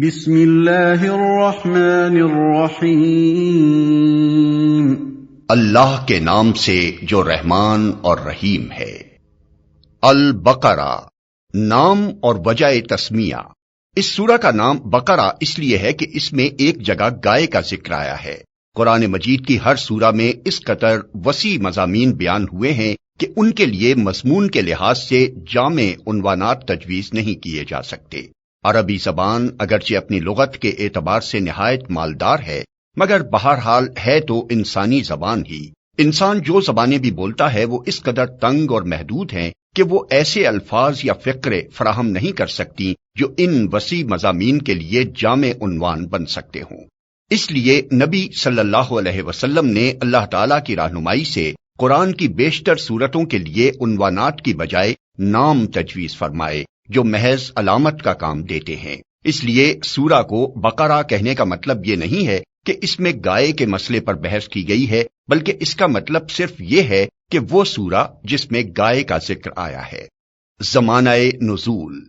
بسم اللہ الرحمن الرحیم۔ اللہ کے نام سے جو رحمان اور رحیم ہے۔ البقرہ نام اور وجہ تسمیہ۔ اس سورہ کا نام بقرہ اس لیے ہے کہ اس میں ایک جگہ گائے کا ذکر آیا ہے۔ قرآن مجید کی ہر سورہ میں اس قدر وسیع مضامین بیان ہوئے ہیں کہ ان کے لیے مضمون کے لحاظ سے جامع عنوانات تجویز نہیں کیے جا سکتے۔ عربی زبان اگرچہ اپنی لغت کے اعتبار سے نہایت مالدار ہے، مگر بہرحال ہے تو انسانی زبان ہی۔ انسان جو زبانیں بھی بولتا ہے وہ اس قدر تنگ اور محدود ہیں کہ وہ ایسے الفاظ یا فقرے فراہم نہیں کر سکتی جو ان وسیع مضامین کے لیے جامع عنوان بن سکتے ہوں۔ اس لیے نبی صلی اللہ علیہ وسلم نے اللہ تعالیٰ کی رہنمائی سے قرآن کی بیشتر صورتوں کے لیے عنوانات کی بجائے نام تجویز فرمائے جو محض علامت کا کام دیتے ہیں۔ اس لیے سورہ کو بقرہ کہنے کا مطلب یہ نہیں ہے کہ اس میں گائے کے مسئلے پر بحث کی گئی ہے، بلکہ اس کا مطلب صرف یہ ہے کہ وہ سورہ جس میں گائے کا ذکر آیا ہے۔ زمانہ نزول۔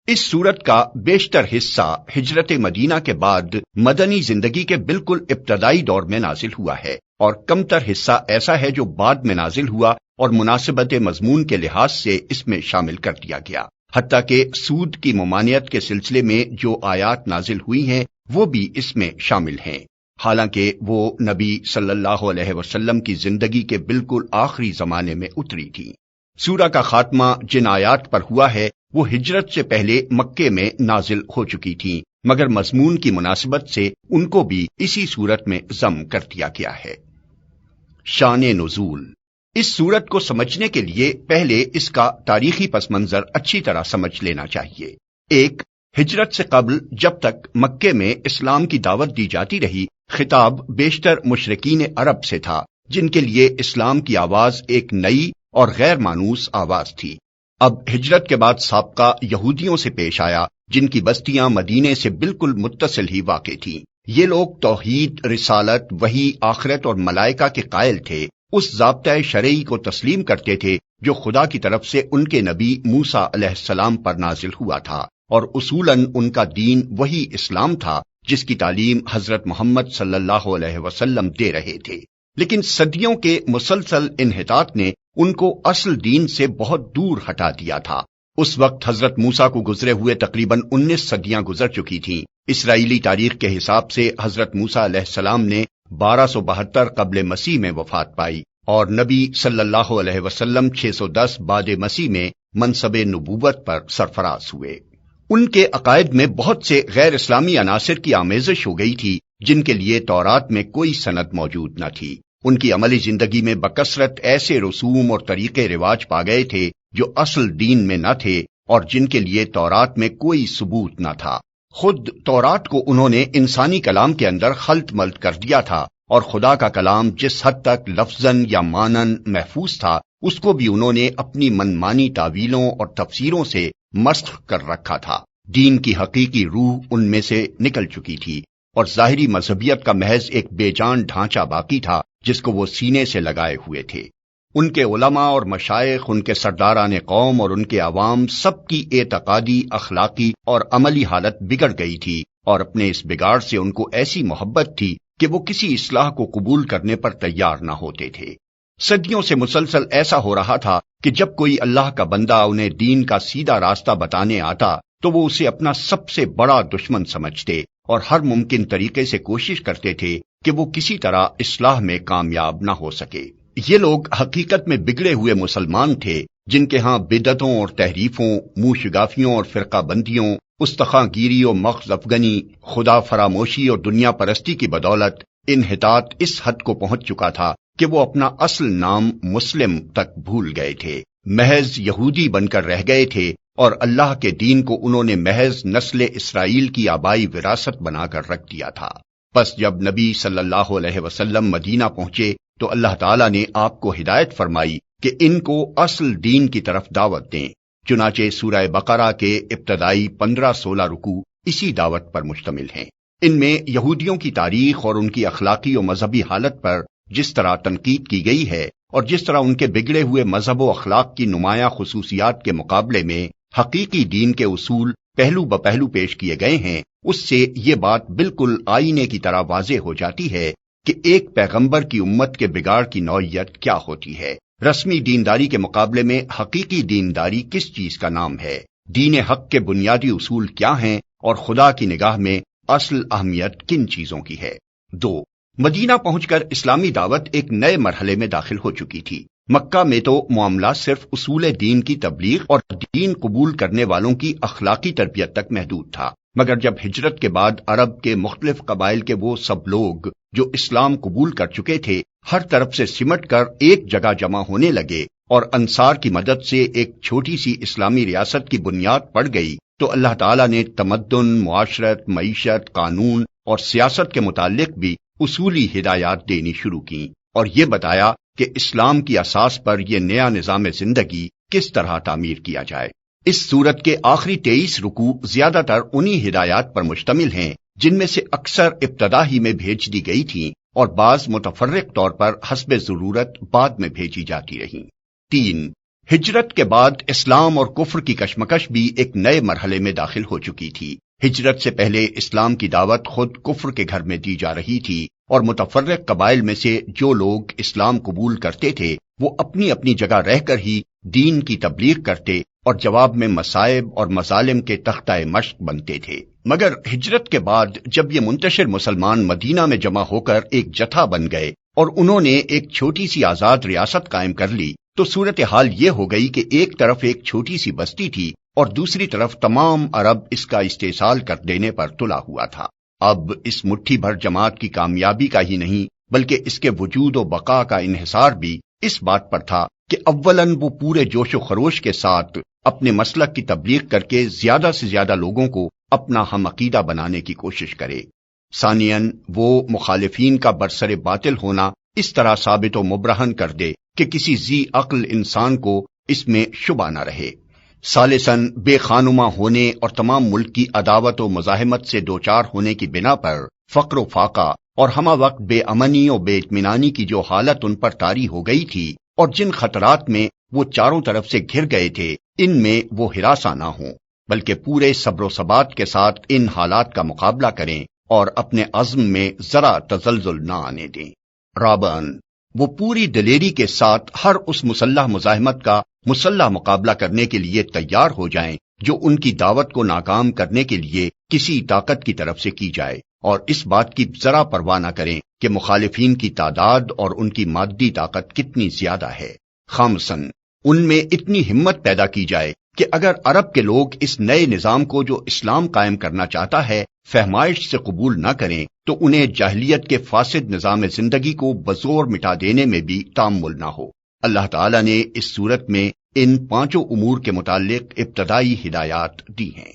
اس سورت کا بیشتر حصہ ہجرت مدینہ کے بعد مدنی زندگی کے بالکل ابتدائی دور میں نازل ہوا ہے، اور کمتر حصہ ایسا ہے جو بعد میں نازل ہوا اور مناسبت مضمون کے لحاظ سے اس میں شامل کر دیا گیا۔ حتیٰ کہ سود کی ممانعت کے سلسلے میں جو آیات نازل ہوئی ہیں وہ بھی اس میں شامل ہیں، حالانکہ وہ نبی صلی اللہ علیہ وسلم کی زندگی کے بالکل آخری زمانے میں اتری تھی۔ سورہ کا خاتمہ جن آیات پر ہوا ہے وہ ہجرت سے پہلے مکے میں نازل ہو چکی تھیں، مگر مضمون کی مناسبت سے ان کو بھی اسی صورت میں ضم کر دیا گیا ہے۔ شان نزول۔ اس سورت کو سمجھنے کے لیے پہلے اس کا تاریخی پس منظر اچھی طرح سمجھ لینا چاہیے۔ ایک، ہجرت سے قبل جب تک مکے میں اسلام کی دعوت دی جاتی رہی، خطاب بیشتر مشرکین عرب سے تھا جن کے لیے اسلام کی آواز ایک نئی اور غیر مانوس آواز تھی۔ اب ہجرت کے بعد سابقہ یہودیوں سے پیش آیا جن کی بستیاں مدینے سے بالکل متصل ہی واقع تھیں۔ یہ لوگ توحید، رسالت، وحی، آخرت اور ملائکہ کے قائل تھے، اس ضابطۂ شرعی کو تسلیم کرتے تھے جو خدا کی طرف سے ان کے نبی موسیٰ علیہ السلام پر نازل ہوا تھا، اور اصولاً ان کا دین وہی اسلام تھا جس کی تعلیم حضرت محمد صلی اللہ علیہ وسلم دے رہے تھے۔ لیکن صدیوں کے مسلسل انحطاط نے ان کو اصل دین سے بہت دور ہٹا دیا تھا۔ اس وقت حضرت موسیٰ کو گزرے ہوئے تقریباً 19 صدیاں گزر چکی تھیں۔ اسرائیلی تاریخ کے حساب سے حضرت موسیٰ علیہ السلام نے 1272 قبل مسیح میں وفات پائی، اور نبی صلی اللہ علیہ وسلم 610 بعد مسیح میں منصب نبوت پر سرفراز ہوئے۔ ان کے عقائد میں بہت سے غیر اسلامی عناصر کی آمیزش ہو گئی تھی جن کے لیے تورات میں کوئی سند موجود نہ تھی۔ ان کی عملی زندگی میں بکثرت ایسے رسوم اور طریقے رواج پا گئے تھے جو اصل دین میں نہ تھے اور جن کے لیے تورات میں کوئی ثبوت نہ تھا۔ خود تورات کو انہوں نے انسانی کلام کے اندر خلط ملط کر دیا تھا، اور خدا کا کلام جس حد تک لفظاً یا معناً محفوظ تھا اس کو بھی انہوں نے اپنی منمانی تعویلوں اور تفسیروں سے مسخ کر رکھا تھا۔ دین کی حقیقی روح ان میں سے نکل چکی تھی، اور ظاہری مذہبیت کا محض ایک بے جان ڈھانچہ باقی تھا جس کو وہ سینے سے لگائے ہوئے تھے۔ ان کے علماء اور مشائخ، ان کے سرداران قوم اور ان کے عوام سب کی اعتقادی، اخلاقی اور عملی حالت بگڑ گئی تھی، اور اپنے اس بگاڑ سے ان کو ایسی محبت تھی کہ وہ کسی اصلاح کو قبول کرنے پر تیار نہ ہوتے تھے۔ صدیوں سے مسلسل ایسا ہو رہا تھا کہ جب کوئی اللہ کا بندہ انہیں دین کا سیدھا راستہ بتانے آتا تو وہ اسے اپنا سب سے بڑا دشمن سمجھتے اور ہر ممکن طریقے سے کوشش کرتے تھے کہ وہ کسی طرح اصلاح میں کامیاب نہ ہو سکے۔ یہ لوگ حقیقت میں بگڑے ہوئے مسلمان تھے جن کے ہاں بدعتوں اور تحریفوں، منہ شگافیوں اور فرقہ بندیوں، استخاں گیری اور مغز افغنی، خدا فراموشی اور دنیا پرستی کی بدولت انحطاط اس حد کو پہنچ چکا تھا کہ وہ اپنا اصل نام مسلم تک بھول گئے تھے، محض یہودی بن کر رہ گئے تھے، اور اللہ کے دین کو انہوں نے محض نسل اسرائیل کی آبائی وراثت بنا کر رکھ دیا تھا۔ پس جب نبی صلی اللہ علیہ وسلم مدینہ پہنچے تو اللہ تعالیٰ نے آپ کو ہدایت فرمائی کہ ان کو اصل دین کی طرف دعوت دیں۔ چنانچہ سورہ بقرہ کے ابتدائی 15-16 رکوع اسی دعوت پر مشتمل ہیں۔ ان میں یہودیوں کی تاریخ اور ان کی اخلاقی و مذہبی حالت پر جس طرح تنقید کی گئی ہے، اور جس طرح ان کے بگڑے ہوئے مذہب و اخلاق کی نمایاں خصوصیات کے مقابلے میں حقیقی دین کے اصول پہلو بپہلو پیش کیے گئے ہیں، اس سے یہ بات بالکل آئینے کی طرح واضح ہو جاتی ہے کہ ایک پیغمبر کی امت کے بگاڑ کی نوعیت کیا ہوتی ہے۔ رسمی دینداری کے مقابلے میں حقیقی دینداری کس چیز کا نام ہے، دین حق کے بنیادی اصول کیا ہیں، اور خدا کی نگاہ میں اصل اہمیت کن چیزوں کی ہے۔ 2. مدینہ پہنچ کر اسلامی دعوت ایک نئے مرحلے میں داخل ہو چکی تھی۔ مکہ میں تو معاملہ صرف اصول دین کی تبلیغ اور دین قبول کرنے والوں کی اخلاقی تربیت تک محدود تھا، مگر جب ہجرت کے بعد عرب کے مختلف قبائل کے وہ سب لوگ جو اسلام قبول کر چکے تھے ہر طرف سے سمٹ کر ایک جگہ جمع ہونے لگے اور انصار کی مدد سے ایک چھوٹی سی اسلامی ریاست کی بنیاد پڑ گئی، تو اللہ تعالیٰ نے تمدن، معاشرت، معیشت، قانون اور سیاست کے متعلق بھی اصولی ہدایات دینی شروع کی اور یہ بتایا کہ اسلام کی اساس پر یہ نیا نظام زندگی کس طرح تعمیر کیا جائے۔ اس سورت کے آخری 23 رکوع زیادہ تر انہی ہدایات پر مشتمل ہیں جن میں سے اکثر ابتدا ہی میں بھیج دی گئی تھیں اور بعض متفرق طور پر حسب ضرورت بعد میں بھیجی جاتی رہیں۔ 3. ہجرت کے بعد اسلام اور کفر کی کشمکش بھی ایک نئے مرحلے میں داخل ہو چکی تھی۔ ہجرت سے پہلے اسلام کی دعوت خود کفر کے گھر میں دی جا رہی تھی اور متفرق قبائل میں سے جو لوگ اسلام قبول کرتے تھے وہ اپنی اپنی جگہ رہ کر ہی دین کی تبلیغ کرتے اور جواب میں مصائب اور مظالم کے تختہ مشق بنتے تھے۔ مگر ہجرت کے بعد جب یہ منتشر مسلمان مدینہ میں جمع ہو کر ایک جتھا بن گئے اور انہوں نے ایک چھوٹی سی آزاد ریاست قائم کر لی تو صورتحال یہ ہو گئی کہ ایک طرف ایک چھوٹی سی بستی تھی اور دوسری طرف تمام عرب اس کا استحصال کر دینے پر تلا ہوا تھا۔ اب اس مٹھی بھر جماعت کی کامیابی کا ہی نہیں بلکہ اس کے وجود و بقا کا انحصار بھی اس بات پر تھا کہ اولاً وہ پورے جوش و خروش کے ساتھ اپنے مسلک کی تبلیغ کر کے زیادہ سے زیادہ لوگوں کو اپنا ہم عقیدہ بنانے کی کوشش کرے، ثانیاً وہ مخالفین کا برسر باطل ہونا اس طرح ثابت و مبرہن کر دے کہ کسی ذی عقل انسان کو اس میں شبہ نہ رہے، ثالثاً بے خانما ہونے اور تمام ملک کی عداوت و مزاحمت سے دوچار ہونے کی بنا پر فقر و فاقہ اور ہمہ وقت بے امنی و بے اطمینانی کی جو حالت ان پر طاری ہو گئی تھی اور جن خطرات میں وہ چاروں طرف سے گھر گئے تھے ان میں وہ ہراساں نہ ہوں بلکہ پورے صبر و ثبات کے ساتھ ان حالات کا مقابلہ کریں اور اپنے عزم میں ذرا تزلزل نہ آنے دیں۔ رابعاً وہ پوری دلیری کے ساتھ ہر اس مسلح مزاحمت کا مسلح مقابلہ کرنے کے لیے تیار ہو جائیں جو ان کی دعوت کو ناکام کرنے کے لیے کسی طاقت کی طرف سے کی جائے، اور اس بات کی ذرا پرواہ نہ کریں کہ مخالفین کی تعداد اور ان کی مادی طاقت کتنی زیادہ ہے۔ خامساً ان میں اتنی ہمت پیدا کی جائے کہ اگر عرب کے لوگ اس نئے نظام کو جو اسلام قائم کرنا چاہتا ہے فہمائش سے قبول نہ کریں تو انہیں جاہلیت کے فاسد نظام زندگی کو بزور مٹا دینے میں بھی تامل نہ ہو۔ اللہ تعالیٰ نے اس صورت میں ان 5 امور کے متعلق ابتدائی ہدایات دی ہیں۔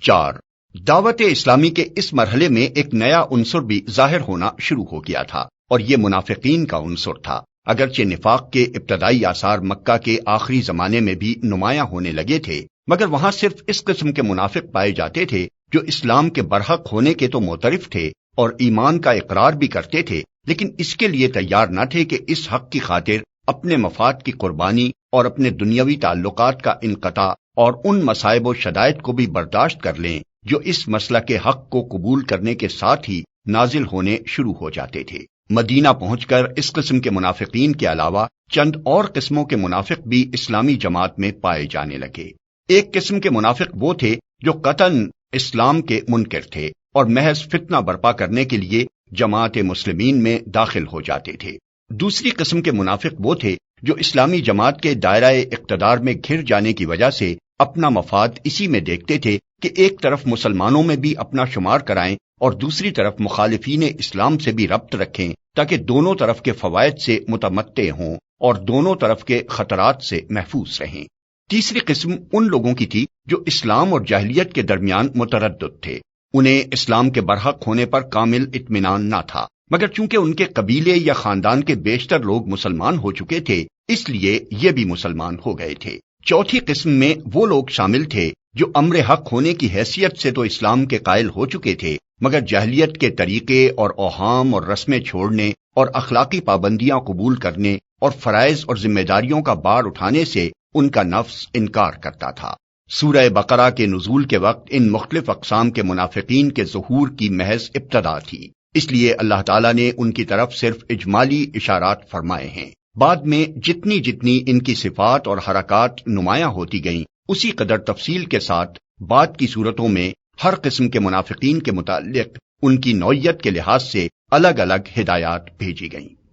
4. دعوت اسلامی کے اس مرحلے میں ایک نیا عنصر بھی ظاہر ہونا شروع ہو گیا تھا اور یہ منافقین کا عنصر تھا۔ اگرچہ نفاق کے ابتدائی آثار مکہ کے آخری زمانے میں بھی نمایاں ہونے لگے تھے مگر وہاں صرف اس قسم کے منافق پائے جاتے تھے جو اسلام کے برحق ہونے کے تو معترف تھے اور ایمان کا اقرار بھی کرتے تھے لیکن اس کے لیے تیار نہ تھے کہ اس حق کی خاطر اپنے مفاد کی قربانی اور اپنے دنیاوی تعلقات کا انقطاع اور ان مصائب و شدائد کو بھی برداشت کر لیں جو اس مسئلہ کے حق کو قبول کرنے کے ساتھ ہی نازل ہونے شروع ہو جاتے تھے۔ مدینہ پہنچ کر اس قسم کے منافقین کے علاوہ چند اور قسموں کے منافق بھی اسلامی جماعت میں پائے جانے لگے۔ ایک قسم کے منافق وہ تھے جو قطعاً اسلام کے منکر تھے اور محض فتنہ برپا کرنے کے لیے جماعت مسلمین میں داخل ہو جاتے تھے۔ دوسری قسم کے منافق وہ تھے جو اسلامی جماعت کے دائرہ اقتدار میں گھر جانے کی وجہ سے اپنا مفاد اسی میں دیکھتے تھے کہ ایک طرف مسلمانوں میں بھی اپنا شمار کرائیں اور دوسری طرف مخالفین اسلام سے بھی ربط رکھیں تاکہ دونوں طرف کے فوائد سے متمتع ہوں اور دونوں طرف کے خطرات سے محفوظ رہیں۔ تیسری قسم ان لوگوں کی تھی جو اسلام اور جاہلیت کے درمیان متردد تھے۔ انہیں اسلام کے برحق ہونے پر کامل اطمینان نہ تھا مگر چونکہ ان کے قبیلے یا خاندان کے بیشتر لوگ مسلمان ہو چکے تھے اس لیے یہ بھی مسلمان ہو گئے تھے۔ چوتھی قسم میں وہ لوگ شامل تھے جو امر حق ہونے کی حیثیت سے تو اسلام کے قائل ہو چکے تھے مگر جاہلیت کے طریقے اور اوہام اور رسمیں چھوڑنے اور اخلاقی پابندیاں قبول کرنے اور فرائض اور ذمہ داریوں کا بار اٹھانے سے ان کا نفس انکار کرتا تھا۔ سورہ بقرہ کے نزول کے وقت ان مختلف اقسام کے منافقین کے ظہور کی محض ابتدا تھی، اس لیے اللہ تعالیٰ نے ان کی طرف صرف اجمالی اشارات فرمائے ہیں۔ بعد میں جتنی جتنی ان کی صفات اور حرکات نمایاں ہوتی گئیں، اسی قدر تفصیل کے ساتھ بعد کی صورتوں میں ہر قسم کے منافقین کے متعلق ان کی نوعیت کے لحاظ سے الگ الگ ہدایات بھیجی گئیں۔